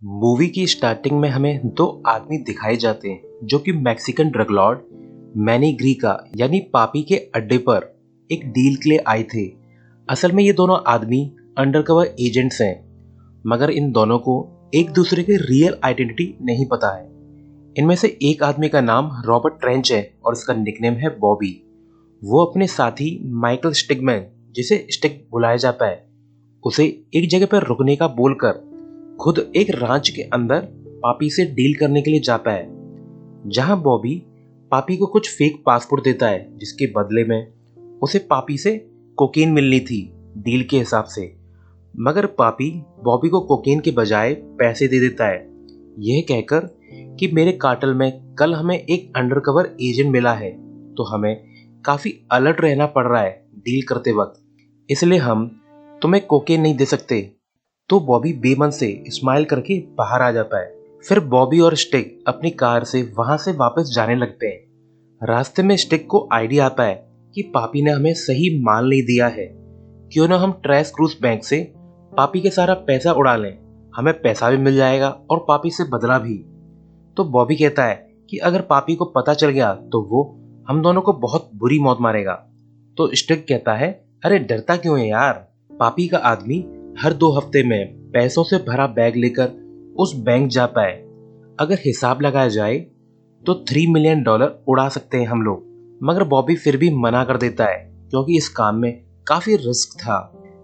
Movie की starting में हमें दो आदमी दिखाए जाते हैं जो कि मैक्सिकन ड्रग लॉर्ड मैनी ग्रीका यानी पापी के अड्डे पर एक डील के लिए आए थे। असल में ये दोनों आदमी अंडरकवर एजेंट्स हैं, मगर इन दोनों को एक दूसरे की रियल आइडेंटिटी नहीं पता है। इनमें से एक आदमी का नाम रॉबर्ट ट्रेंच है और इसका निकनेम है बॉबी। वो अपने साथी माइकल स्टिगमैन, जिसे स्टिग बुलाया जाता है, उसे एक जगह पर रुकने का बोलकर खुद एक रांच के अंदर पापी से डील करने के लिए जाता है, जहां बॉबी पापी को कुछ फेक पासपोर्ट देता है जिसके बदले में उसे पापी से कोकेन मिलनी थी डील के हिसाब से। मगर पापी बॉबी को कोकेन के बजाय पैसे दे देता है, यह कहकर कि मेरे कार्टेल में कल हमें एक अंडरकवर एजेंट मिला है, तो हमें काफी अलर्ट रहना पड़ रहा है डील करते वक्त, इसलिए हम तुम्हें कोकेन नहीं दे सकते। तो बॉबी बेमन से स्माइल करके बाहर आ जाता है। फिर बॉबी और स्टिग अपनी कार से वहां से वापस जाने लगते हैं। रास्ते में स्टिग को आइडिया आता है कि पापी ने हमें सही माल नहीं दिया है, क्यों ना हम ट्रेस क्रूज बैंक से पापी के सारा पैसा उड़ा लें, हमें पैसा भी मिल जाएगा और पापी से बदला भी। तो बॉबी कहता है कि अगर पापी को पता चल गया तो वो हम दोनों को बहुत बुरी मौत मारेगा। तो स्टिग कहता है, अरे डरता क्यों है यार, पापी का आदमी हर 2 हफ्ते में पैसों से भरा बैग लेकर उस बैंक जाता है। अगर हिसाब लगाया जाए तो $3 मिलियन उड़ा सकते हैं हम लोग। मगर बॉबी फिर भी मना कर देता है क्योंकि इस काम में काफी रिस्क था।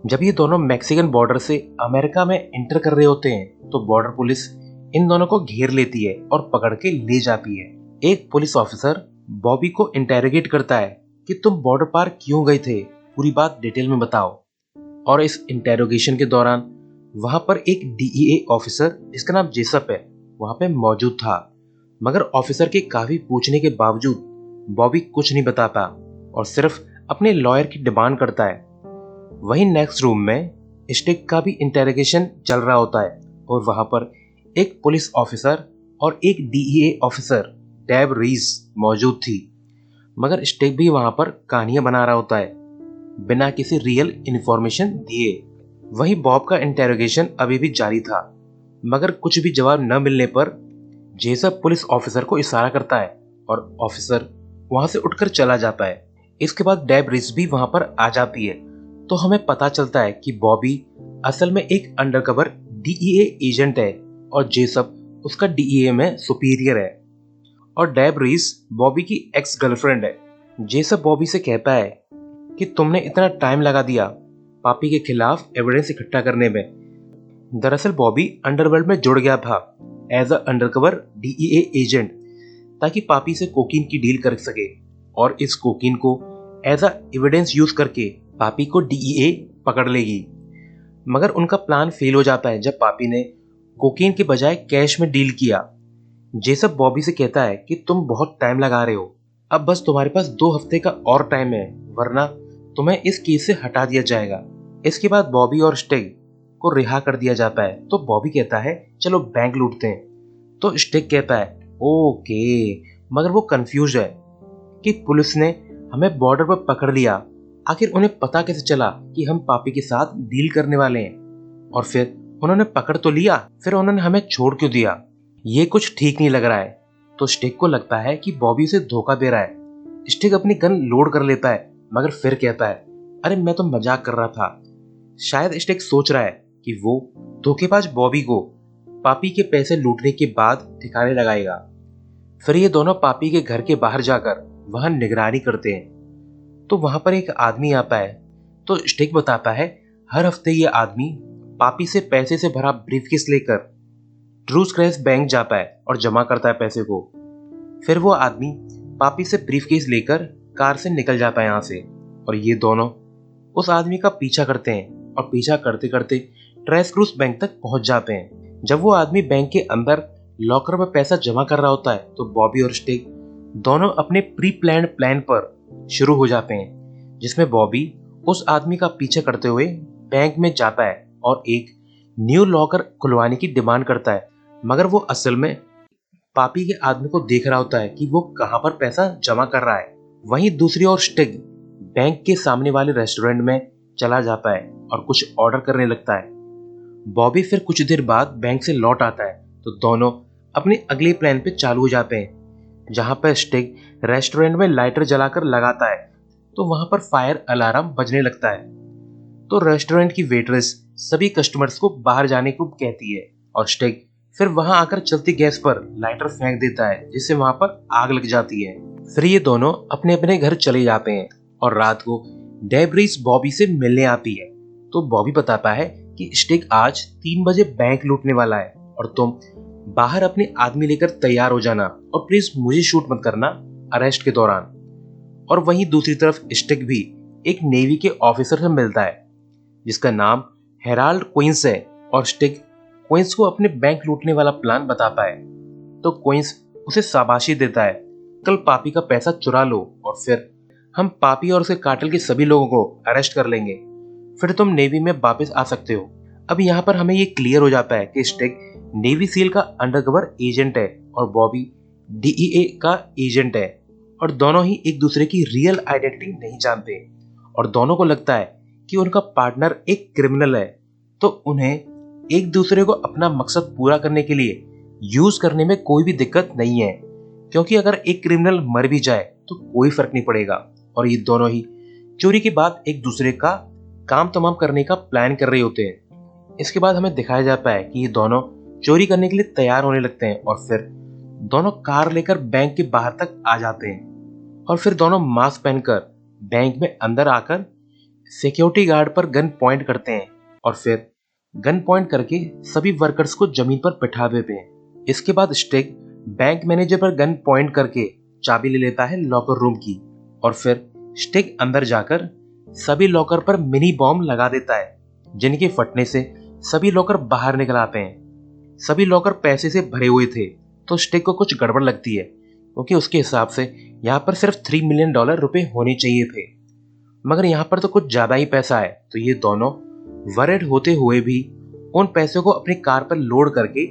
जब ये दोनों मैक्सिकन बॉर्डर से अमेरिका में एंटर कर रहे होते हैं तो बॉर्डर पुलिस इन दोनों को घेर लेती है और पकड़ के ले जाती है। एक पुलिस ऑफिसर बॉबी को इंटेरोगेट करता है कि तुम बॉर्डर पार क्यों गए थे, पूरी बात डिटेल में बताओ। और इस इंटेरोगेशन के दौरान वहां पर एक डीईए ऑफिसर जिसका नाम जेसप है वहां पे मौजूद था। मगर ऑफिसर के काफी पूछने के बावजूद बॉबी कुछ नहीं बताता और सिर्फ अपने लॉयर की डिमांड करता है। वहीं नेक्स्ट रूम में स्टिक का भी इंटेरोगेशन चल रहा होता है और वहां पर एक पुलिस ऑफिसर और एक डीईए ऑफिसर डेब रीज मौजूद थी। मगर स्टिक भी वहां पर कहानियां बना रहा होता है बिना किसी रियल इन्फॉर्मेशन दिए। वहीं बॉब का इंटेरोगेशन अभी भी जारी था, मगर कुछ भी जवाब न मिलने पर जेसप पुलिस ऑफिसर को इशारा करता है और ऑफिसर वहां से उठकर चला जाता है। इसके बाद डेब रिस भी वहां पर आ जाती है, तो हमें पता चलता है कि बॉबी असल में एक अंडरकवर डीईए एजेंट है और जेसप उसका डीईए में सुपीरियर है। और डेब रिस बॉबी की एक्स गर्लफ्रेंड है। जेसप बॉबी से कहता है कि तुमने इतना टाइम लगा दिया पापी के खिलाफ एविडेंस इकट्ठा करने में। दरअसल बॉबी अंडरवर्ल्ड में जुड़ गया था as a undercover DEA agent, ताकि पापी से कोकीन की डील कर सके और इस कोकीन को एज अ एविडेंस यूज करके पापी को डीईए पकड़ लेगी। मगर उनका प्लान फेल हो जाता है जब पापी ने कोकीन के बजाय कैश में डील किया। जेसप बॉबी से कहता है कि तुम बहुत टाइम लगा रहे हो, अब बस तुम्हारे पास 2 हफ्ते का और टाइम है, वरना तुम्हें इस केस से हटा दिया जाएगा। इसके बाद बॉबी और स्टिग को रिहा कर दिया जाता है। तो बॉबी कहता है चलो बैंक लूटते हैं। तो स्टिग कहता है ओके, मगर वो कंफ्यूज है कि पुलिस ने हमें बॉर्डर पर पकड़ लिया, आखिर उन्हें पता कैसे चला कि हम पापी के साथ डील करने वाले हैं, और फिर उन्होंने पकड़ तो लिया, फिर उन्होंने हमें छोड़ क्यों दिया, ये कुछ ठीक नहीं लग रहा है। तो स्टिग को लगता है कि बॉबी उसे धोखा दे रहा है। स्टिग अपनी गन लोड कर लेता है, मगर फिर कहता है अरे मैं तो मजाक कर रहा था। शायद स्टिग सोच रहा है कि वो धोखेबाज बॉबी को पापी के पैसे लूटने के बाद ठिकाने लगाएगा। फिर ये दोनों पापी के घर के बाहर जाकर वहां निगरानी करते हैं। तो वहां पर एक आदमी आता है। तो स्टिग बताता है हर हफ्ते ये आदमी पापी से पैसे से भरा ब्रीफकेस लेकर ट्रूस क्रैश बैंक जाता है और जमा करता है पैसे को। फिर वो आदमी पापी से ब्रीफकेस लेकर कार से निकल जाता है यहाँ से, और ये दोनों उस आदमी का पीछा करते हैं और पीछा करते करते ट्रेस क्रूज बैंक तक पहुंच जाते हैं। जब वो आदमी बैंक के अंदर लॉकर में पैसा जमा कर रहा होता है तो बॉबी और स्टिग दोनों अपने प्री प्लान प्लान पर शुरू हो जाते हैं, जिसमें बॉबी उस आदमी का पीछा करते हुए बैंक में जाता है और एक न्यू लॉकर खुलवाने की डिमांड करता है। मगर वो असल में पापी के आदमी को देख रहा होता है कि वो कहां पर पैसा जमा कर रहा है। वहीं दूसरी ओर स्टिग बैंक के सामने वाले रेस्टोरेंट में चला जाता है और कुछ ऑर्डर करने लगता है। बॉबी फिर कुछ देर बाद बैंक से लौट आता है तो दोनों अपने अगले प्लान पे चालू हो जाते हैं। जहां पर स्टिग रेस्टोरेंट में लाइटर जलाकर लगाता है तो वहां पर फायर अलार्म बजने लगता है। तो रेस्टोरेंट की वेटरेस सभी कस्टमर्स को बाहर जाने को कहती है और स्टिग फिर वहां आकर चलती गैस पर लाइटर फेंक देता है जिससे वहां पर आग लग जाती है। फिर ये दोनों अपने अपने घर चले जाते हैं और रात को डेब्रिस बॉबी से मिलने आती है। तो बॉबी बताता है कि स्टिग आज 3 बजे बैंक लूटने वाला है और तुम बाहर अपने आदमी लेकर तैयार हो जाना और प्लीज मुझे शूट मत करना अरेस्ट के दौरान। और वहीं दूसरी तरफ स्टिग भी एक नेवी के ऑफिसर से मिलता है जिसका नाम हेराल्ड क्विंस है और स्टिग क्विंस को अपने बैंक लूटने वाला प्लान बताता है। तो क्विंस उसे शाबाशी देता है, कल पापी का पैसा चुरा लो और फिर हम पापी और उसके कार्टेल के सभी लोगों को अरेस्ट कर लेंगे, फिर तुम नेवी में वापस आ सकते हो। अब यहाँ पर हमें ये क्लियर हो जाता है कि स्टिग नेवी सील का अंडरकवर एजेंट है और बॉबी डीईए का एजेंट है और दोनों ही एक दूसरे की रियल आइडेंटिटी नहीं जानते और दोनों को लगता है कि उनका पार्टनर एक क्रिमिनल है। तो उन्हें एक दूसरे को अपना मकसद पूरा करने के लिए यूज करने में कोई भी दिक्कत नहीं है, क्योंकि अगर एक क्रिमिनल मर भी जाए तो कोई फर्क नहीं पड़ेगा। और ये दोनों ही चोरी के बाद एक दूसरे का काम तमाम करने का प्लान कर रहे होते हैं। इसके बाद हमें दिखाया जाता है कि ये दोनों चोरी करने के लिए तैयार होने लगते हैं और फिर दोनों कार लेकर बैंक के बाहर तक आ जाते हैं और फिर दोनों मास्क पहनकर बैंक में अंदर आकर सिक्योरिटी गार्ड पर गन पॉइंट करते हैं और फिर गन पॉइंट करके सभी वर्कर्स को जमीन पर बिठा देते हैं। इसके बाद स्टिग बैंक मैनेजर पर गन पॉइंट करके चाबी ले लेता है लॉकर रूम की और फिर स्टिग अंदर जाकर सभी लॉकर पर मिनी बॉम्ब लगा देता है जिनके फटने से सभी लॉकर बाहर निकल आते हैं। सभी लॉकर पैसे से भरे हुए थे तो स्टिग को कुछ गड़बड़ लगती है क्योंकि उसके हिसाब से यहाँ पर सिर्फ $3 मिलियन रुपए होने चाहिए थे, मगर यहाँ पर तो कुछ ज्यादा ही पैसा है। तो ये दोनों वरिड होते हुए भी उन पैसों को अपनी कार पर लोड करके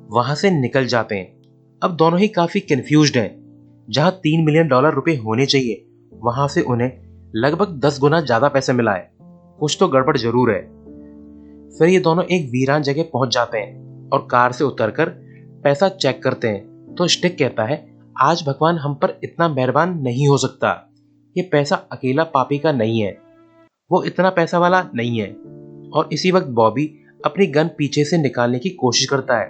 वहां से निकल जाते हैं। अब दोनों ही काफी कंफ्यूज्ड हैं, जहां $3 मिलियन रुपए होने चाहिए वहां से उन्हें लगभग 10 गुना ज्यादा पैसे मिला है, कुछ तो गड़बड़ जरूर है। फिर ये दोनों एक वीरान जगह पहुंच जाते हैं और कार से उतरकर पैसा चेक करते हैं। तो स्टिग कहता है आज भगवान हम पर इतना मेहरबान नहीं हो सकता, ये पैसा अकेला पापी का नहीं है, वो इतना पैसा वाला नहीं है। और इसी वक्त बॉबी अपनी गन पीछे से निकालने की कोशिश करता है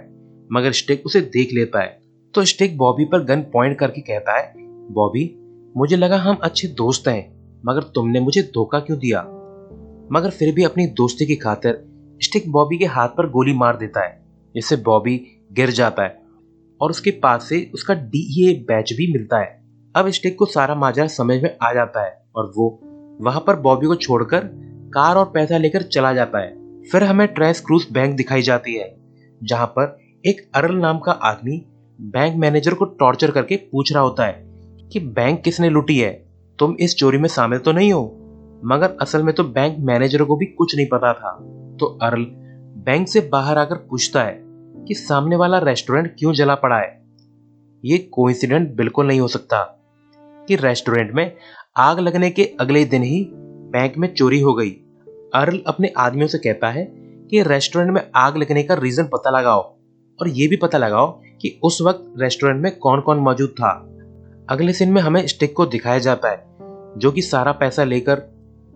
मगर स्टिग उसे देख लेता है। तो स्टिग बॉबी पर गन पॉइंट करके कहता है बॉबी मुझे लगा हम अच्छे दोस्त हैं, मगर तुमने मुझे धोखा क्यों दिया। मगर फिर भी अपनी दोस्ती की खातिर स्टिग बॉबी के हाथ पर गोली मार देता है जिससे बॉबी गिर जाता है और उसके पास से उसका डीईए बैच भी मिलता है। अब स्टिग को सारा माजरा समझ में आ जाता है और वो वहां पर बॉबी को छोड़कर कार और पैसा लेकर चला जाता है। फिर हमें ट्रेस क्रूज बैंक दिखाई जाती है जहां पर एक अर्ल नाम का आदमी बैंक मैनेजर को टॉर्चर करके पूछ रहा होता है कि बैंक किसने लूटी है, तुम इस चोरी में शामिल तो नहीं हो। मगर असल में तो बैंक मैनेजर को भी कुछ नहीं पता था। तो अर्ल बैंक से बाहर आकर पूछता है कि सामने वाला रेस्टोरेंट क्यों जला पड़ा है। ये कोइंसिडेंट बिल्कुल नहीं हो सकता कि रेस्टोरेंट में आग लगने के अगले दिन ही बैंक में चोरी हो गई। अर्ल अपने आदमियों से कहता है कि रेस्टोरेंट में आग लगने का रीजन पता लगाओ और ये भी पता लगाओ कि उस वक्त रेस्टोरेंट में कौन कौन मौजूद था। अगले सीन में हमें स्टिग को दिखाया जाता है जो कि सारा पैसा लेकर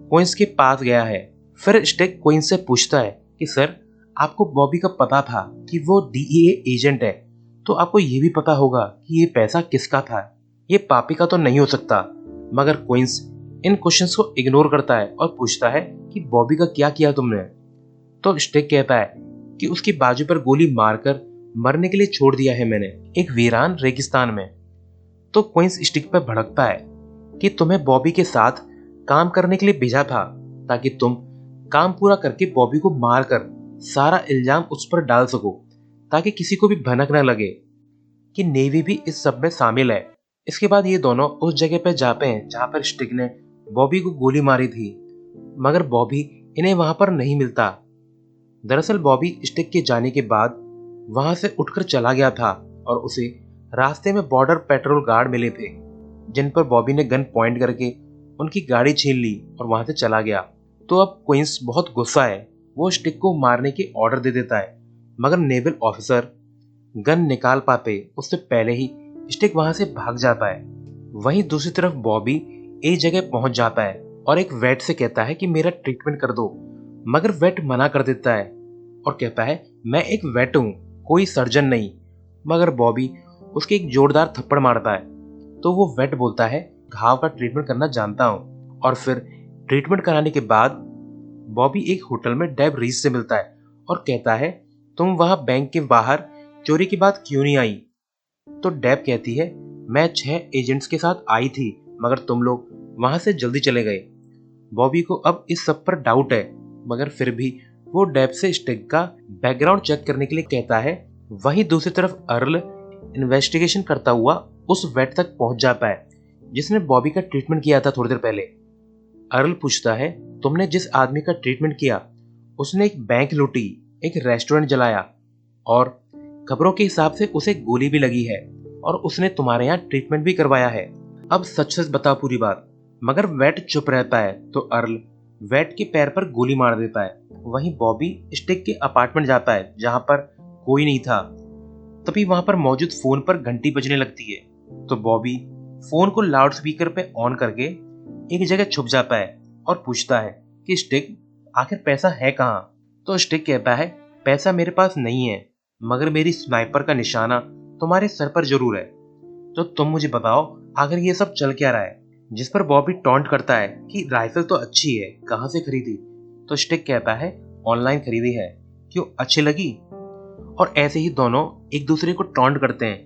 क्विंस के पास गया है। फिर स्टिग क्विंस से पूछता है कि सर आपको बॉबी का पता था कि वो डीईए एजेंट है, तो आपको ये भी पता होगा कि ये पैसा किसका था, ये पापी का तो नहीं हो सकता। मगर क्विंस इन क्वेश्चंस को इग्नोर करता है और पूछता है कि बॉबी का क्या किया तुमने। तो स्टिग कहता है कि उसकी बाजू पर गोली मारकर मरने के लिए छोड़ दिया है मैंने एक वीरान रेगिस्तान में। तो क्विंस स्टिग पर भड़कता है कि तुम्हें बॉबी के साथ काम करने के लिए भेजा था ताकि तुम काम पूरा करके बॉबी को मारकर सारा इल्जाम उस पर डाल सको ताकि किसी को भी भनक न लगे कि नेवी भी इस सब में शामिल है। इसके बाद ये दोनों उस जगह पर जाते हैं जहां पर स्टिग ने बॉबी को गोली मारी थी, मगर बॉबी इन्हें वहां पर नहीं मिलता। दरअसल बॉबी स्टिग के जाने के बाद वहां से उठकर चला गया था और उसे रास्ते में बॉर्डर पेट्रोल गार्ड मिले थे जिन पर बॉबी ने गन पॉइंट करके उनकी गाड़ी छीन ली और वहां से चला गया। तो अब क्विंस बहुत गुस्सा है वो स्टिक को मारने के ऑर्डर दे देता है, मगर नेवल ऑफिसर गन निकाल पाते उससे पहले ही स्टिक वहां से भाग जाता है। वहीं दूसरी तरफ बॉबी एक जगह पहुंच जाता है और एक वेट से कहता है कि मेरा ट्रीटमेंट कर दो, मगर वेट मना कर देता है और कहता है मैं एक वेट हूँ, कोई सर्जन नहीं। मगर बॉबी उसके एक जोरदार थप्पड़ मारता है तो वो वेट बोलता है घाव का ट्रीटमेंट करना जानता हूँ। और फिर ट्रीटमेंट कराने के बाद बॉबी एक होटल में डेब रीस से मिलता है और कहता है तुम वहां बैंक के बाहर चोरी के बाद क्यों नहीं आई। तो डेब कहती है मैं 6 एजेंट्स के साथ आई थी, मगर तुम लोग वहां से जल्दी चले गए। बॉबी को अब इस सब पर डाउट है, मगर फिर भी वो डेब से स्टिक का बैकग्राउंड चेक करने के लिए कहता है। वहीं दूसरी तरफ अर्ल इन्वेस्टिगेशन करता हुआ उस वेट तक पहुंच जाता है जिसने बॉबी का ट्रीटमेंट किया था थोड़ी देर पहले। अर्ल पूछता है तुमने जिस आदमी का ट्रीटमेंट किया उसने एक बैंक लूटी, एक रेस्टोरेंट जलाया और खबरों के हिसाब से उसे गोली भी लगी है और उसने तुम्हारे यहाँ ट्रीटमेंट भी करवाया है। अब सच सच बता पूरी बात। मगर वेट चुप रहता है तो अर्ल वेट के पैर पर गोली मार देता है। वहीं बॉबी स्टिक के अपार्टमेंट जाता है जहां पर कोई नहीं था। तभी वहां पर मौजूद फोन पर घंटी बजने लगती है तो बॉबी फोन को लाउड स्पीकर पे ऑन करके एक जगह छुप जाता है और पूछता है कि स्टिक आखिर पैसा है कहाँ। तो स्टिक कहता है पैसा मेरे पास नहीं है, मगर मेरी स्नाइपर का निशाना तुम्हारे सर पर जरूर है। तो तुम मुझे बताओ आखिर ये सब चल क्या रहा है। जिस पर बॉबी टॉन्ट करता है कि राइफल तो अच्छी है, कहाँ से खरीदी। तो स्टिक कहता है ऑनलाइन खरीदी है, क्यों अच्छी लगी। और ऐसे ही दोनों एक दूसरे को टॉन्ट करते हैं।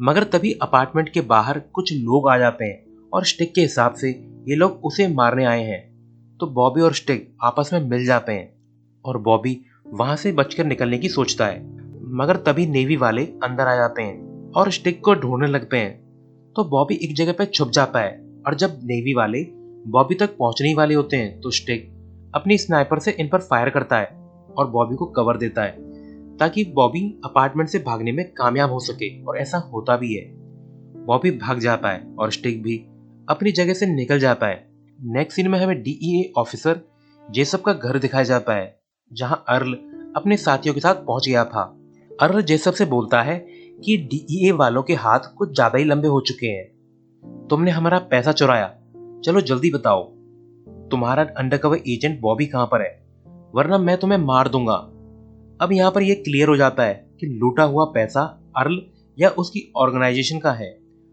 मगर तभी अपार्टमेंट के बाहर कुछ लोग आ जाते हैं और स्टिक के हिसाब से ये लोग उसे मारने आए हैं। तो बॉबी और स्टिक आपस में मिल जाते हैं और बॉबी वहां से बचकर निकलने की सोचता है। मगर तभी नेवी वाले अंदर आ जाते हैं और स्टिक को ढूंढने लगते हैं। तो बॉबी एक जगह पे छुप जाता है और जब नेवी वाले बॉबी तक पहुंचने ही वाले होते हैं तो स्टिक अपनी स्नाइपर से इन पर फायर करता है और बॉबी को कवर देता है ताकि बॉबी अपार्टमेंट से भागने में कामयाब हो सके। और ऐसा होता भी है। बॉबी भाग जाता है और स्टिक भी अपनी जगह से निकल जाता है। नेक्स्ट सीन में हमें डीईए ऑफिसर जेसब का घर दिखाया जाता है जहां अर्ल अपने साथियों के साथ पहुंच गया था। अर्ल जेसब से बोलता है कि डीईए वालों के हाथ कुछ ज्यादा ही लंबे हो चुके हैं। तुमने हमारा पैसा चुराया, चलो जल्दी बताओ तुम्हारा अंडरकवर एजेंट बॉबी कहां पर है, वरना मैं तुम्हें मार दूंगा। अब यहाँ पर यह क्लियर हो जाता है कि लूटा हुआ पैसा अर्ल या उसकी ऑर्गेनाइजेशन का है,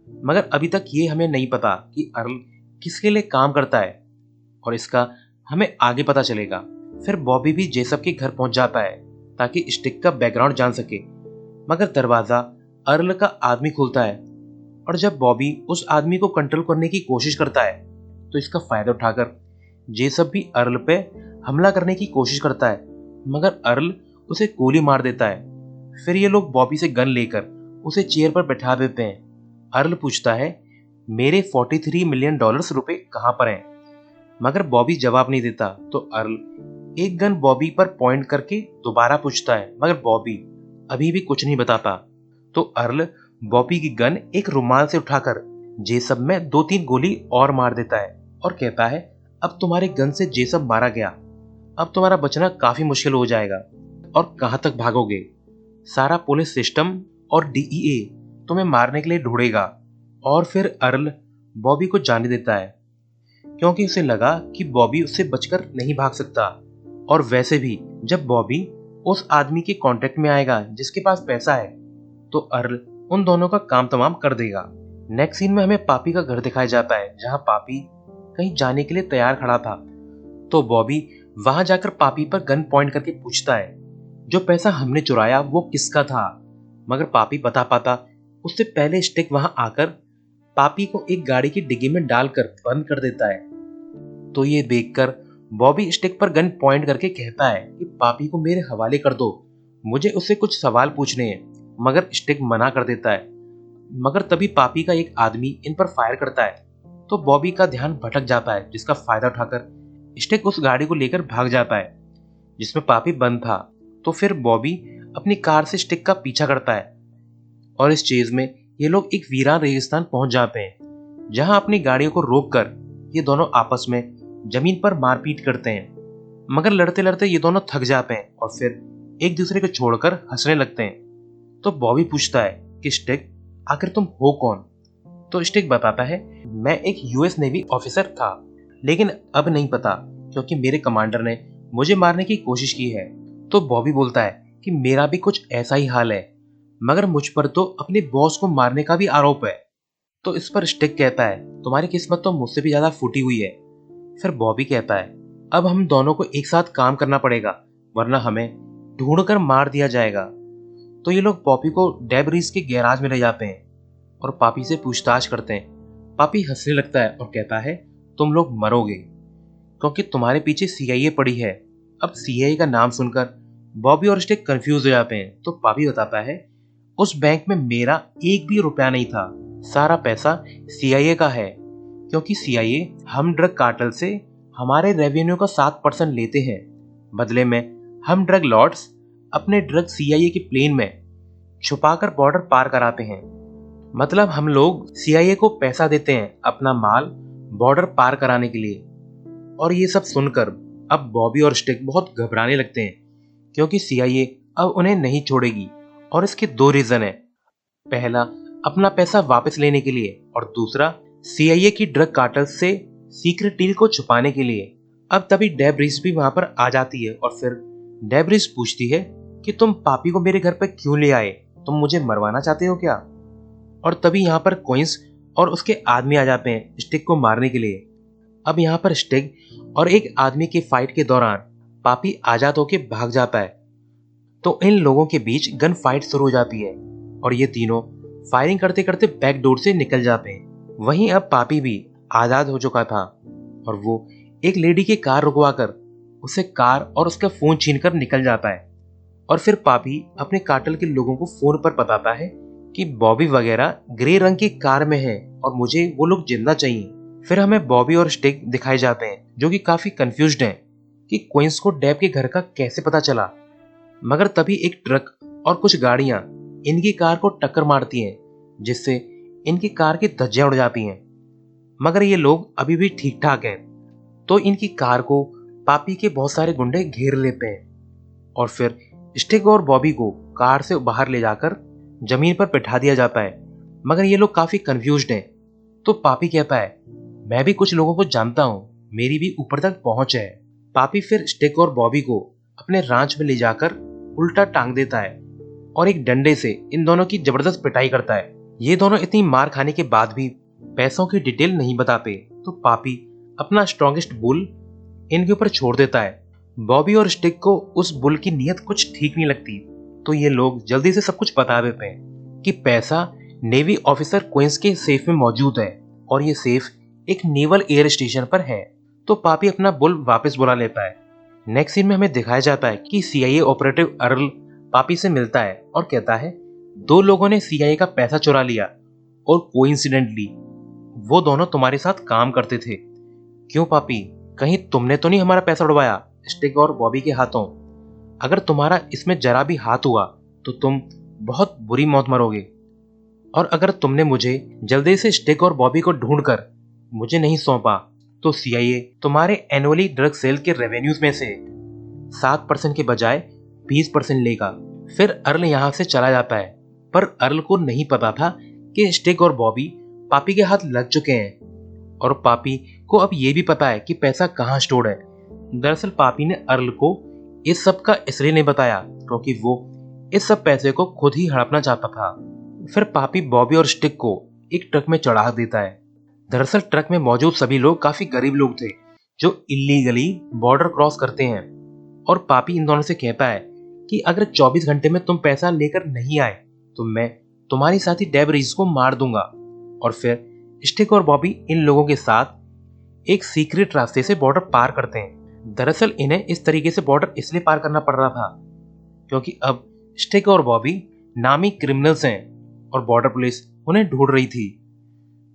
मगर अभी तक ये हमें नहीं पता कि अर्ल किसके लिए काम करता है और इसका हमें आगे पता चलेगा। फिर बॉबी भी जेसब के घर पहुंच जाता है ताकि स्टिक का बैकग्राउंड जान सके, मगर दरवाजा अर्ल का आदमी खोलता है और जब बॉबी उस आदमी को कंट्रोल करने की कोशिश करता है तो इसका फायदा उठाकर जेसब भी अर्ल पे हमला करने की कोशिश करता है, मगर अर्ल उसे गोली मार देता है। फिर ये लोग बॉबी से गन लेकर उसे चेयर पर बैठा देते हैं। अर्ल पूछता है मेरे 43 मिलियन डॉलर्स रुपए कहां पर हैं, मगर बॉबी जवाब नहीं देता। तो अर्ल एक गन बॉबी पर पॉइंट करके दोबारा पूछता है, मगर बॉबी अभी भी कुछ नहीं बताता। तो अर्ल बॉबी की गन एक रुमाल से उठाकर जेसब में 2-3 गोली और मार देता है और कहता है अब तुम्हारे गन से जेसब मारा गया, अब तुम्हारा बचना काफी मुश्किल हो जाएगा और कहां तक भागोगे। सारा पुलिस सिस्टम और डीईए तुम्हें मारने के लिए ढूंढेगा। और फिर अर्ल बॉबी को जाने देता है क्योंकि उसे लगा कि बॉबी उससे बचकर नहीं भाग सकता। और वैसे भी जब बॉबी उस आदमी के कांटेक्ट में आएगा जिसके पास पैसा है तो अर्ल उन दोनों का काम तमाम कर देगा। नेक्स्ट सीन में हमें पापी का घर दिखाया जाता है जहां पापी कहीं जाने के लिए तैयार खड़ा था। तो बॉबी वहां जाकर पापी पर गन पॉइंट करके पूछता है जो पैसा हमने चुराया वो किसका था, मगर पापी बता पाता उससे पहले स्टिक वहां आकर पापी को एक गाड़ी की डिग्गी में डालकर बंद कर देता है। तो ये देखकर बॉबी स्टिक पर गन पॉइंट करके कहता है कि पापी को मेरे हवाले कर दो, मुझे उससे कुछ सवाल पूछने हैं, मगर स्टिक मना कर देता है। मगर तभी पापी का एक आदमी इन पर फायर करता है तो बॉबी का ध्यान भटक जाता है, जिसका फायदा उठाकर स्टिक उस गाड़ी को लेकर भाग जाता है जिसमें पापी बंद था। तो फिर बॉबी अपनी कार से स्टिक का पीछा करता है और इस चेज में ये लोग एक वीरान रेगिस्तान पहुंच जाते हैं जहां अपनी गाड़ियों को रोककर ये दोनों आपस में जमीन पर मारपीट करते हैं। मगर लड़ते लड़ते ये दोनों थक जाते हैं और फिर एक दूसरे को छोड़कर हंसने लगते हैं। तो बॉबी पूछता है कि स्टिक, आखिर तुम हो कौन? तो स्टिक बताता है, मैं एक यूएस नेवी ऑफिसर था, लेकिन अब नहीं पता क्योंकि मेरे कमांडर ने मुझे मारने की कोशिश की है। तो बॉबी बोलता है कि मेरा भी कुछ ऐसा ही हाल है, मगर मुझ पर तो अपने बॉस को मारने का भी आरोप है। तो इस पर स्टिक कहता है, तुम्हारी किस्मत तो मुझसे भी ज्यादा फूटी हुई है। फिर बॉबी कहता है, अब हम दोनों को एक साथ काम करना पड़ेगा, वरना हमें ढूंढकर मार दिया जाएगा। तो ये लोग पॉपी को डेबरीज के गैराज में ले जाते हैं और पापी से पूछताछ करते हैं। पापी हंसने लगता है और कहता है, तुम लोग मरोगे क्योंकि तुम्हारे पीछे सीआईए पड़ी है। अब सीआईए का नाम सुनकर बॉबी और स्टिक कंफ्यूज हो जाते हैं। तो पापी बताता है, उस बैंक में मेरा एक भी रुपया नहीं था, सारा पैसा सीआईए का है, क्योंकि सीआईए हम ड्रग कार्टेल से हमारे रेवेन्यू का 7% लेते हैं। बदले में हम ड्रग लॉर्ड्स अपने ड्रग सीआईए के प्लेन में छुपाकर बॉर्डर पार कराते हैं। मतलब हम लोग सीआईए को पैसा देते हैं अपना माल बॉर्डर पार कराने के लिए। और ये सब सुनकर अब बॉबी और स्टिक बहुत घबराने लगते हैं, क्योंकि सीआईए अब उन्हें नहीं छोड़ेगी। और इसके दो रीजन है, पहला अपना पैसा वापस लेने के लिए और दूसरा सीआईए की ड्रग कार्टेल से सीक्रेट डील को छुपाने के लिए। अब तभी डेब्रिस भी वहां पर आ जाती है और फिर डेब्रिस पूछती है कि तुम पापी को मेरे घर पर क्यों ले आए, तुम मुझे मरवाना चाहते हो क्या? और तभी यहाँ पर क्विंस और उसके आदमी आ जाते हैं स्टिक को मारने के लिए। अब यहाँ पर स्टिक और एक आदमी की फाइट के दौरान पापी आजाद होके भाग जाता है। तो इन लोगों के बीच गन फाइट शुरू हो जाती है और ये तीनों फायरिंग करते करते बैक डोर से निकल जाते हैं। वहीं अब पापी भी आजाद हो चुका था और वो एक लेडी की कार रुकवाकर उसे कार और उसका फोन छीनकर निकल जाता है। और फिर पापी अपने कार्टेल के लोगों को फोन पर बताता है कि बॉबी वगैरह ग्रे रंग की कार में है और मुझे वो लोग जिंदा चाहिए। फिर हमें बॉबी और स्टिक दिखाए जाते हैं जो कि काफी कंफ्यूज्ड हैं कि क्विंस को डेब के घर का कैसे पता चला। मगर तभी एक ट्रक और कुछ गाड़ियां इनकी कार को टक्कर मारती हैं, जिससे इनकी कार की धज्जियां उड़ जाती हैं। मगर ये लोग अभी भी ठीक ठाक हैं। तो इनकी कार को पापी के बहुत सारे गुंडे घेर लेते हैं और फिर स्टिक और बॉबी को कार से बाहर ले जाकर जमीन पर बैठा दिया जाता है। मगर ये लोग काफी कंफ्यूज्ड हैं। तो पापी कहता है, मैं भी कुछ लोगों को जानता हूं, मेरी भी ऊपर तक पहुंच है। पापी फिर स्टिक और बॉबी को अपने रांच में ले जाकर उल्टा टांग देता है और एक डंडे से इन दोनों की जबरदस्त पिटाई करता है। ये दोनों इतनी मार खाने के बाद भी पैसों की डिटेल नहीं बताते। तो पापी अपना स्ट्रॉन्गेस्ट बुल इनके ऊपर छोड़ देता है। बॉबी और स्टिक को उस बुल की नीयत कुछ ठीक नहीं लगती, तो ये लोग जल्दी से सब कुछ बता देते हैं कि पैसा नेवी ऑफिसर क्विंस के सेफ में मौजूद है और ये सेफ एक नेवल एयर स्टेशन पर है। तो पापी अपना बुल वापस बुला लेता है। नेक्स्ट सीन में हमें दिखाया जाता है कि सीआईए ऑपरेटिव अर्ल पापी से मिलता है और कहता है, दो लोगों ने सीआईए का पैसा चुरा लिया और कोइंसिडेंटली वो दोनों तुम्हारे साथ काम करते थे। क्यों पापी, कहीं तुमने तो नहीं हमारा पैसा उड़वाया स्टिक और बॉबी के हाथों? अगर तुम्हारा इसमें जरा भी हाथ हुआ तो तुम बहुत बुरी मौत मरोगे। और अगर तुमने मुझे जल्दी से स्टिक और बॉबी को ढूंढकर मुझे नहीं सौंपा तो सीआईए तुम्हारे एनुअली ड्रग सेल के रेवेन्यूज में से 7% के बजाय 20% लेगा। फिर अर्ल यहाँ से चला जाता है, पर अर्ल को नहीं पता था कि स्टिक और बॉबी पापी के हाथ लग चुके हैं और पापी को अब ये भी पता है कि पैसा कहाँ स्टोर्ड है। दरअसल पापी ने अर्ल को इस सब का इसलिए नहीं बताया क्योंकि वो इस सब पैसे को खुद ही हड़पना चाहता था। फिर पापी बॉबी और स्टिक को एक ट्रक में चढ़ा देता है। दरअसल ट्रक में मौजूद सभी लोग काफी गरीब लोग थे जो इलीगली बॉर्डर क्रॉस करते हैं। और पापी इन दोनों से कहता है कि अगर 24 घंटे में तुम पैसा लेकर नहीं आए तो मैं तुम्हारी साथी डेबरीज को मार दूंगा। और फिर स्टिक और बॉबी इन लोगों के साथ एक सीक्रेट रास्ते से बॉर्डर पार करते हैं। दरअसल इन्हें इस तरीके से बॉर्डर इसलिए पार करना पड़ रहा था क्योंकि अब स्टिक और बॉबी नामी क्रिमिनल्स हैं और बॉर्डर पुलिस उन्हें ढूंढ रही थी।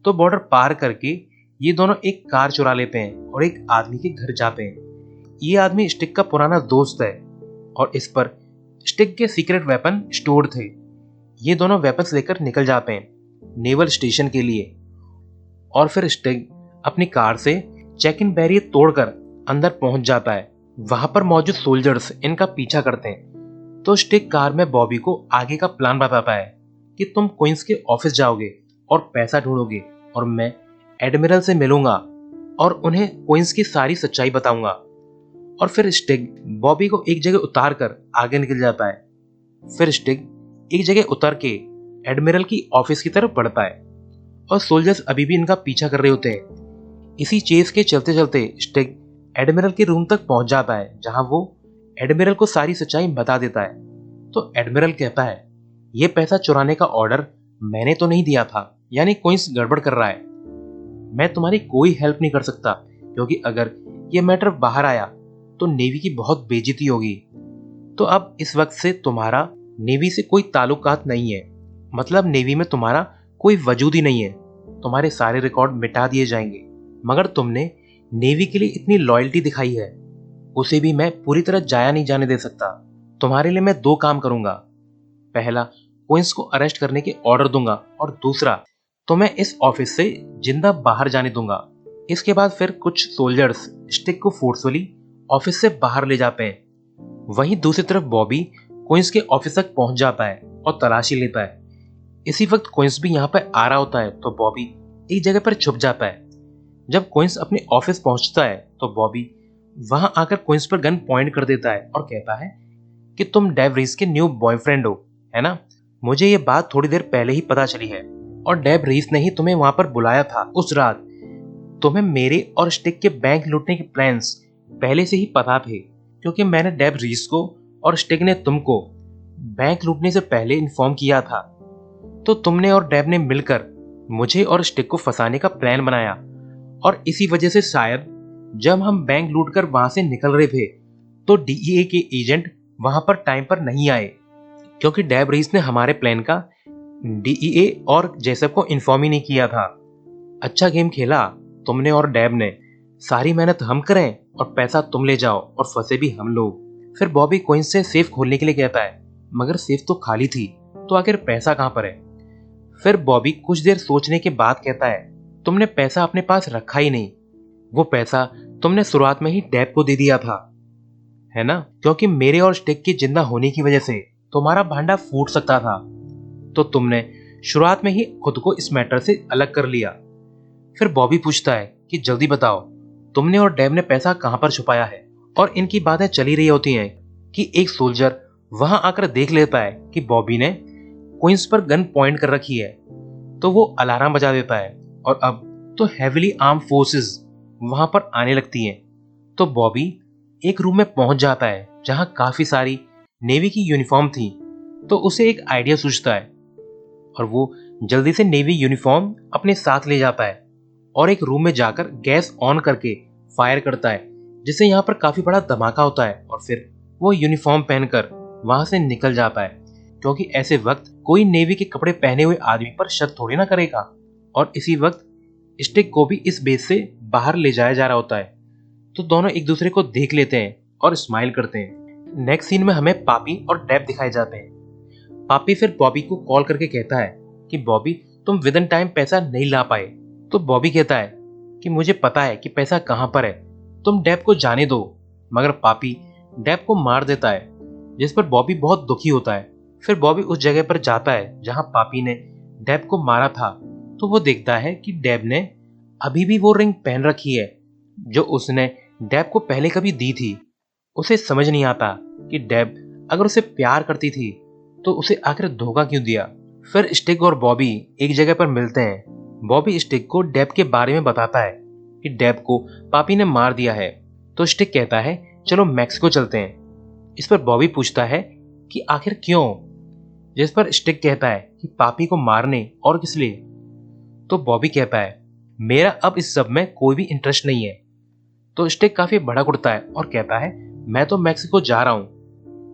तो बॉर्डर पार करके ये दोनों एक कार चुरा लेते हैं और एक आदमी के घर जाते हैं। ये आदमी स्टिक का पुराना दोस्त है और इस पर स्टिक के सीक्रेट वेपन स्टोर थे। ये दोनों वेपन्स लेकर निकल जाते हैं नेवल स्टेशन के लिए। और फिर स्टिक अपनी कार से चेक इन बैरियर तोड़कर अंदर पहुंच जाता है वहां पर मौजूद सोल्जर्स इनका पीछा करते हैं। तो स्टिक कार में बॉबी को आगे का प्लान बताता है कि तुम क्वींस के ऑफिस जाओगे और पैसा ढूंढोगे, और मैं एडमिरल से मिलूंगा और उन्हें क्वींस की सारी सच्चाई बताऊंगा। और फिर स्टिग बॉबी को एक जगह उतार कर आगे निकल जाता है। फिर स्टिग एक जगह उतर के एडमिरल की ऑफिस की तरफ बढ़ता है, और सोल्जर्स अभी भी इनका पीछा कर रहे होते हैं। इसी चेस के चलते चलते स्टिग एडमिरल के रूम तक पहुंच जाता है, जहां वो एडमिरल को सारी सच्चाई बता देता है। तो एडमिरल कहता है, ये पैसा चुराने का ऑर्डर मैंने तो नहीं दिया था, यानी कोई गड़बड़ कर रहा है। मैं तुम्हारी कोई हेल्प नहीं कर सकता, क्योंकि अगर ये मैटर बाहर आया तो नेवी की बहुत बेइज्जती होगी। तो अब इस वक्त से तुम्हारा नेवी से कोई ताल्लुकात नहीं है, मतलब नेवी में तुम्हारा कोई वजूद ही नहीं है। तुम्हारे सारे रिकॉर्ड मिटा दिए जाएंगे। मगर तुमने नेवी के लिए इतनी लॉयल्टी दिखाई है, उसे भी मैं पूरी तरह जाया नहीं जाने दे सकता। तुम्हारे लिए मैं 2 काम करूंगा। पहला, क्वींस को अरेस्ट करने के ऑर्डर दूंगा, और दूसरा, तो मैं इस ऑफिस से जिंदा बाहर जाने दूंगा। इसके बाद फिर कुछ सोल्जर्स स्टिक को फोर्सफुली ऑफिस से बाहर ले जाते हैं। वहीं दूसरी तरफ बॉबी क्वींस के ऑफिस तक पहुंच जाता है और तलाशी लेता है। इसी वक्त क्वींस भी यहाँ पर आ रहा होता है, तो बॉबी एक जगह पर छुप जाता है। जब क्वींस अपने ऑफिस पहुंचता है तो बॉबी वहां आकर क्वींस पर गन पॉइंट कर देता है और कहता है कि तुम डेव रीस के न्यू बॉयफ्रेंड हो, है ना? मुझे ये बात थोड़ी देर पहले ही पता चली है, और डेव रीस ने ही तुम्हें वहां पर बुलाया था उस रात। तुम्हें मेरे और स्टिक के बैंक लूटने के प्लान्स पहले से ही पता थे, क्योंकि मैंने डेव रीस को और स्टिक ने तुमको बैंक लूटने से पहले इन्फॉर्म किया था। तो तुमने और डेव ने मिलकर मुझे और स्टिक को फंसाने का प्लान बनाया, और इसी वजह से शायद जब हम बैंक लूटकर वहां से निकल रहे थे तो डीईए के एजेंट वहां पर टाइम पर नहीं आए, क्योंकि डेव रीस ने हमारे प्लान का डीईए और जेसप को इन्फॉर्म ही नहीं किया था। अच्छा गेम खेला तुमने और डेव ने। सारी मेहनत हम करें और पैसा तुम ले जाओ, और फंसे भी हम लोग। फिर बॉबी क्वींस से सेफ खोलने के लिए कहता है, मगर सेफ तो खाली थी, तो आखिर पैसा कहां पर है? फिर बॉबी कुछ देर सोचने के बाद कहता है, तुमने पैसा अपने पास रखा ही नहीं। वो पैसा तुमने शुरुआत में ही डेव को दे दिया था, है ना? क्योंकि मेरे और स्टिक के जिंदा होने की वजह से तुम्हारा भांडा फूट सकता था, तो तुमने शुरुआत में ही खुद को इस मैटर से अलग कर लिया। फिर बॉबी पूछता है कि जल्दी बताओ, तुमने और डेव ने पैसा कहां पर छुपाया है? और इनकी बातें चली रही होती हैं कि एक सोल्जर वहां आकर देख लेता है कि बॉबी ने क्वींस पर गन पॉइंट कर रखी है, तो वो अलार्म बजा देता है, और अब तो हेविली आर्म फोर्सेस वहां पर आने लगती हैं। तो बॉबी एक रूम में पहुंच जाता है जहां काफी सारी नेवी की यूनिफॉर्म थी। तो उसे एक आइडिया सूझता है, और वो जल्दी से नेवी यूनिफॉर्म अपने साथ ले जाता है और एक रूम में जाकर गैस ऑन करके फायर करता है, जिससे यहाँ पर काफी बड़ा धमाका होता है। और फिर वो यूनिफॉर्म पहनकर वहां से निकल जाता है, क्योंकि ऐसे वक्त कोई नेवी के कपड़े पहने हुए आदमी पर शक थोड़ी ना करेगा। और इसी वक्त स्टिक को भी इस बेस से बाहर ले जाया जा रहा होता है। तो दोनों एक दूसरे को देख लेते हैं और स्माइल करते हैं। नेक्स्ट सीन में हमें पापी और डेव दिखाए जाते हैं। पापी फिर बॉबी को कॉल करके कहता है कि बॉबी, तुम विद इन टाइम पैसा नहीं ला पाए। तो बॉबी कहता है कि मुझे पता है कि पैसा कहां पर है, तुम डेव को जाने दो। मगर पापी डेव को मार देता है, जिस पर बॉबी बहुत दुखी होता है। फिर बॉबी उस जगह पर जाता है जहां पापी ने डेव को मारा था। तो वो देखता है कि डेव ने अभी भी वो रिंग पहन रखी है जो उसने डेव को पहले कभी दी थी। उसे समझ नहीं आता कि डेव अगर उसे प्यार करती थी तो उसे आखिर धोखा क्यों दिया। फिर स्टिक और बॉबी एक जगह पर मिलते हैं। बॉबी स्टिक को डेव के बारे में बताता है कि डेव को पापी ने मार दिया है। तो स्टिक कहता है, चलो मैक्सिको चलते हैं। इस पर बॉबी पूछता है कि आखिर क्यों, जिस पर स्टिक कहता है कि पापी को मारने और किस लिए। तो बॉबी कहता है, मेरा अब इस सब में कोई भी इंटरेस्ट नहीं है। तो स्टिक काफी भड़क उठता है और कहता है, मैं तो मैक्सिको जा रहा हूं,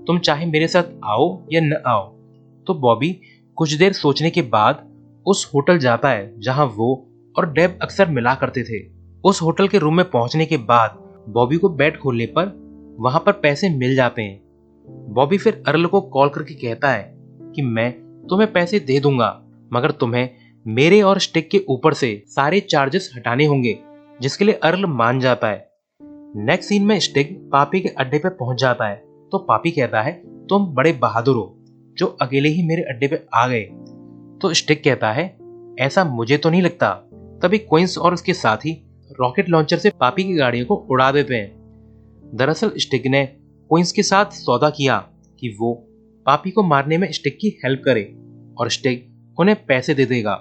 तुम चाहे मेरे साथ आओ या न आओ। तो बॉबी कुछ देर सोचने के बाद उस होटल जाता है जहां वो और डेव अक्सर मिला करते थे। उस होटल के रूम में पहुंचने के बाद बॉबी को बेड खोलने पर वहां पर पैसे मिल जाते हैं। बॉबी फिर अर्ल को कॉल करके कहता है कि मैं तुम्हें पैसे दे दूंगा, मगर तुम्हें मेरे और स्टिक के ऊपर से सारे चार्जेस हटाने होंगे, जिसके लिए अर्ल मान जाता है। नेक्स्ट सीन में स्टिक पापी के अड्डे पे पहुंच जाता है। तो पापी कहता है तुम बड़े बहादुर हो जो अकेले ही मेरे अड्डे पे आ गए। तो स्टिक कहता है ऐसा मुझे तो नहीं लगता। तभी क्विंस और उसके साथी रॉकेट लॉन्चर से पापी की गाड़ियों को उड़ा देते हैं। दरअसल स्टिक ने क्विंस के साथ सौदा किया कि वो पापी को मारने में स्टिक की हेल्प करे और स्टिक उन्हें पैसे दे देगा,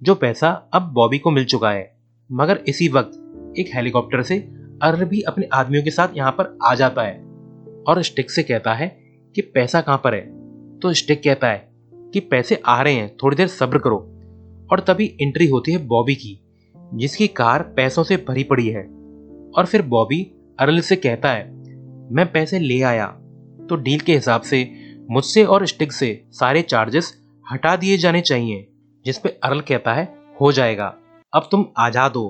जो पैसा अब बॉबी को मिल चुका है। मगर इसी वक्त एक हेलीकॉप्टर से अर्ल भी अपने आदमियों के साथ यहाँ पर आ जाता है और स्टिक से कहता है कि पैसा कहाँ पर है। तो स्टिक कहता है कि पैसे आ रहे हैं, थोड़ी देर सब्र करो। और तभी एंट्री होती है बॉबी की, जिसकी कार पैसों से भरी पड़ी है। और फिर बॉबी अर्ल से कहता है मैं पैसे ले आया, तो डील के हिसाब से मुझसे और स्टिक से सारे चार्जेस हटा दिए जाने चाहिए। जिस पे अर्ल कहता है हो जाएगा, अब तुम आजाद हो।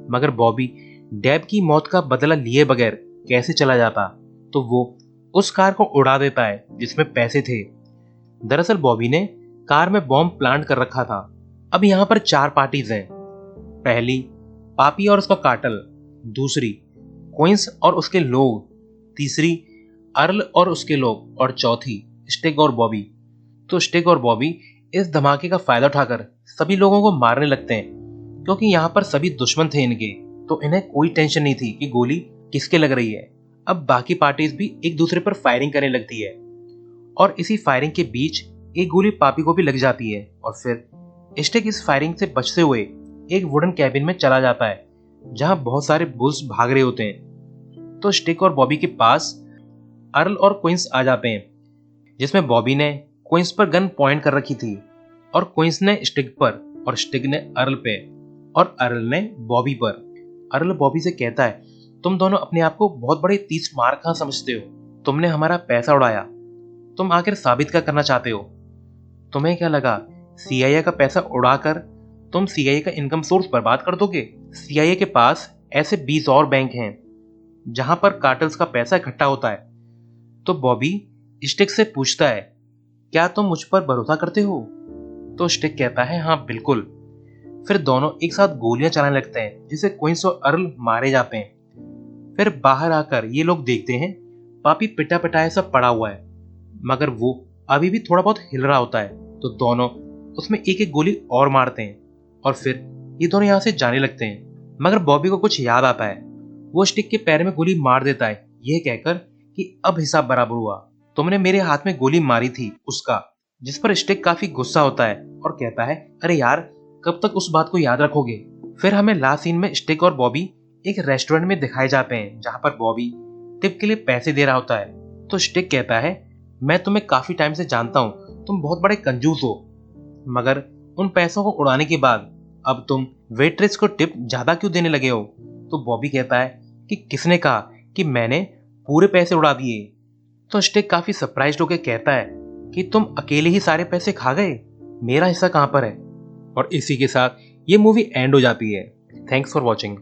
मगर बॉबी डेब की मौत का बदला लिए बगैर कैसे चला जाता, तो वो उस कार को उड़ा देता है जिसमें पैसे थे। दरअसल बॉबी ने कार में बॉम्ब प्लांट कर रखा था। अब यहाँ पर 4 पार्टीज हैं। पहली पापी और उसका कार्टेल, दूसरी क्विंस और उसके लोग, तीसरी अर्ल और उसके लोग, और चौथी स्टिक और बॉबी। तो स्टिक और बॉबी इस धमाके का फायदा उठाकर सभी लोगों को मारने लगते हैं, क्योंकि यहाँ पर सभी दुश्मन थे इनके, तो इन्हें कोई टेंशन नहीं थी कि गोली किसके लग रही है। अब बाकी पार्टीज भी एक दूसरे पर फायरिंग करने लगती है और इसी फायरिंग के बीच एक गोली पापी को भी लग जाती है और फिर स्टिक इस फायरिंग से बचते हुए एक वुडन कैबिन में चला जाता है जहां बहुत सारे बुल्स भाग रहे होते हैं। तो स्टिक और बॉबी के पास अर्ल और क्विंस आ जाते हैं, जिसमें बॉबी ने क्विंस पर गन पॉइंट कर रखी थी और क्विंस ने स्टिक पर और स्टिक ने अर्ल पे और अर्ल ने बॉबी पर। अर्ल बॉबी से कहता है तुम दोनों अपने आप को बहुत बड़े 30 मार कहां समझते हो, तुमने हमारा पैसा उड़ाया, तुम आखिर साबित क्या करना चाहते हो? तुम्हें क्या लगा सीआईए का पैसा उड़ाकर तुम सीआईए का इनकम सोर्स बर्बाद कर दोगे? सीआईए के पास ऐसे 20 और बैंक हैं जहां पर कार्टेल्स का पैसा इकट्ठा होता है। तो बॉबी स्टिक से पूछता है क्या तुम मुझ पर भरोसा करते हो? तो स्टिक कहता है हाँ बिल्कुल। फिर दोनों एक साथ गोलियां चलाने लगते हैं, जिससे क्विंस और अर्ल मारे जाते हैं। फिर बाहर आकर ये लोग देखते हैं पापी पिटा पिटाया सब पड़ा हुआ है, मगर वो अभी भी थोड़ा बहुत हिल रहा होता है। तो दोनों उसमें एक एक गोली और मारते हैं और फिर ये दोनों यहाँ से जाने लगते हैं। मगर बॉबी को कुछ याद आता है, वो स्टिक के पैर में गोली मार देता है, यह कहकर कि अब हिसाब बराबर हुआ, तुमने मेरे हाथ में गोली मारी थी उसका। जिस पर स्टिक काफी गुस्सा होता है और कहता है अरे यार कब तक उस बात को याद रखोगे। फिर हमें लास्ट सीन में स्टिक और बॉबी एक रेस्टोरेंट में दिखाए जाते हैं, जहां पर बॉबी टिप के लिए पैसे दे रहा होता है। तो स्टिक कहता है मैं तुम्हें काफी टाइम से जानता हूं, तुम बहुत बड़े कंजूस हो, मगर उन पैसों को उड़ाने के बाद अब तुम वेट्रेस को टिप ज्यादा क्यों देने लगे हो? तो बॉबी कहता है कि किसने कहा कि मैंने पूरे पैसे उड़ा दिए? तो स्टिक काफी सरप्राइज्ड होकर कहता है कि तुम अकेले ही सारे पैसे खा गए, मेरा हिस्सा कहां पर है? और इसी के साथ ये मूवी एंड हो जाती है। Thanks for watching.